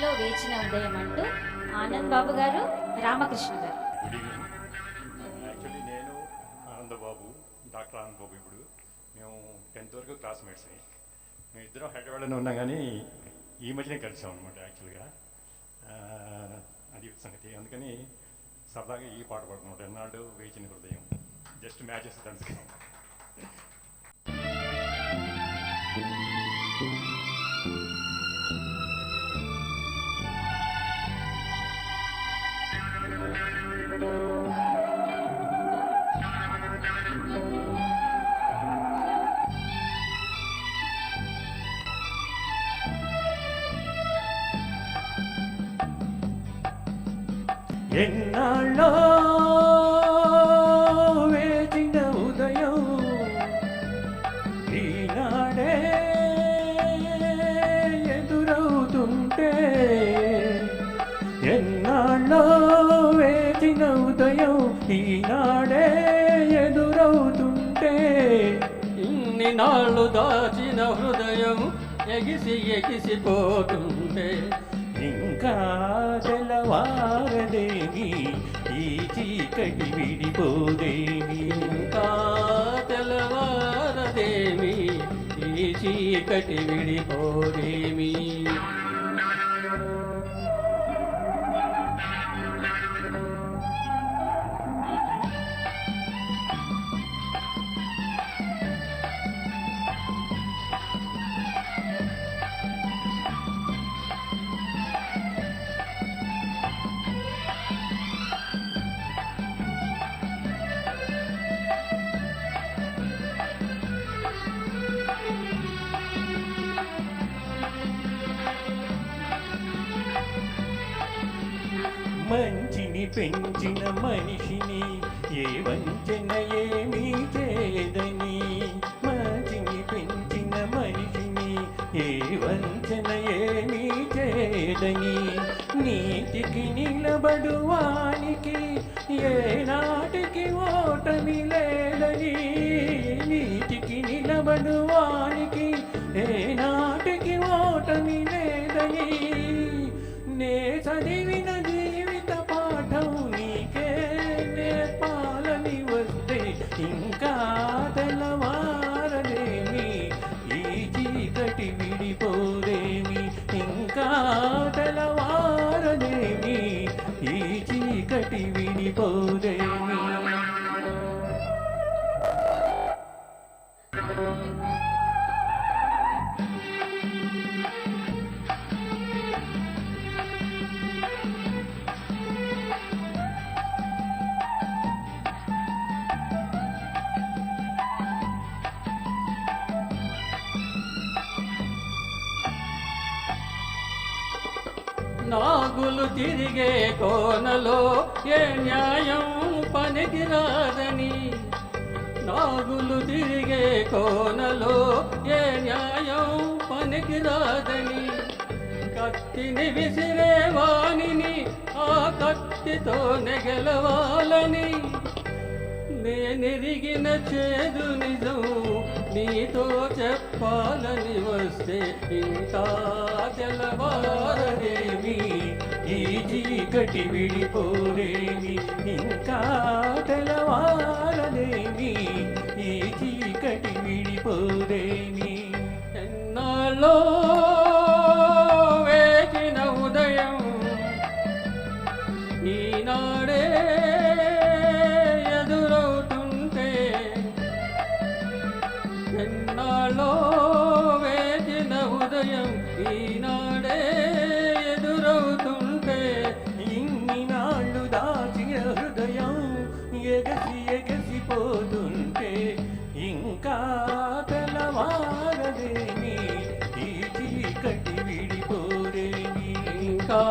ఎన్నాళ్ళో వేచిన ఉదయం అంటూ ఆనంద్ బాబు గారు, రామకృష్ణ గారు. Good evening. యాక్చువల్లీ నేను ఆనందబాబు, డాక్టర్ ఆనందబాబు. ఇప్పుడు మేము 10th వరకు క్లాస్మేట్స్. మేము ఇద్దరం హైదరాబాద్లోనే ఉన్నాం, కానీ ఈ మధ్యనే కలిసాం అనమాట. యాక్చువల్గా అది సంగతి. అందుకని సరదాగా ఈ పాట పాడుకుంటాం, ఎన్నాళ్ళు వేచిన హృదయం. జస్ట్ మ్యాచెస్ తెలుసు. ఎన్నాళ్ళో వేచిన ఉదయం ఈనాడే ఎదురవుతుంటే, ఎన్నాళ్ళో వేచిన ఉదయం ఈనాడే ఎదురవుతుంటే, ఇన్ని నాళ్ళు దాచిన హృదయం ఎగిసి ఎగిసిపోతుంటే, ఇంకా తెల్లవారదేమి ఈ చీకటి విడిపోదేమి, ఇంకా తెల్లవారదేమి ఈ చీకటి విడిపోదేమి. మంచిని పెంచిన మనిషిని ఏ వంచన ఏమీ చేదని, మంచిని పెంచిన మనిషిని ఏ వంచన ఏమీ చేదని, నీతికి నిలబడువానికి ఏనాటికి ఓటమి లేదని, నీతికి నిలబడువానికి ఏనాటికి ఓటమి లేదని, నే చదివిన జీవిత పాఠం నీకే నేర్పాలని వస్తే, ఇంకా తెల్లవారదేమి ఈ చీకటి విడిపోదేమి, ఇంకా తెల్లవారదేమి ఈ చీకటి విడిపోదేమి. నాగులు తిరిగే కోనలో ఏ న్యాయం పనికిరాదని, నాగులు తిరిగే కోనలో ఏ న్యాయం పనికిరాదని, కత్తిని విసిరే వాణిని ఆ కత్తితో గెలవాలని, నేనెరిగిన చేదు నిజం నీతో చెప్పాలని వస్తే, ఇంకా తెల్లవారదేమి ఈ చీకటి విడిపోదేమి, ఇంకా తెల్లవారదేమి ఈ చీకటి విడిపోదేమి. ఎన్నాళ్ళో వేచిన ఉదయం ఈనాడే ఎదురవుతుంటే, ఎన్నాళ్ళో వేచిన ఉదయం ఈనాడే ఎదురవుతుంటే, ఇన్ని నాళ్ళు దాచిన హృదయం ఎగసి ఎగసిపోతుంటే, ఇంకా తెల్లవారదేమి ఈ చీకటి విడిపోదేమి, ఇంకా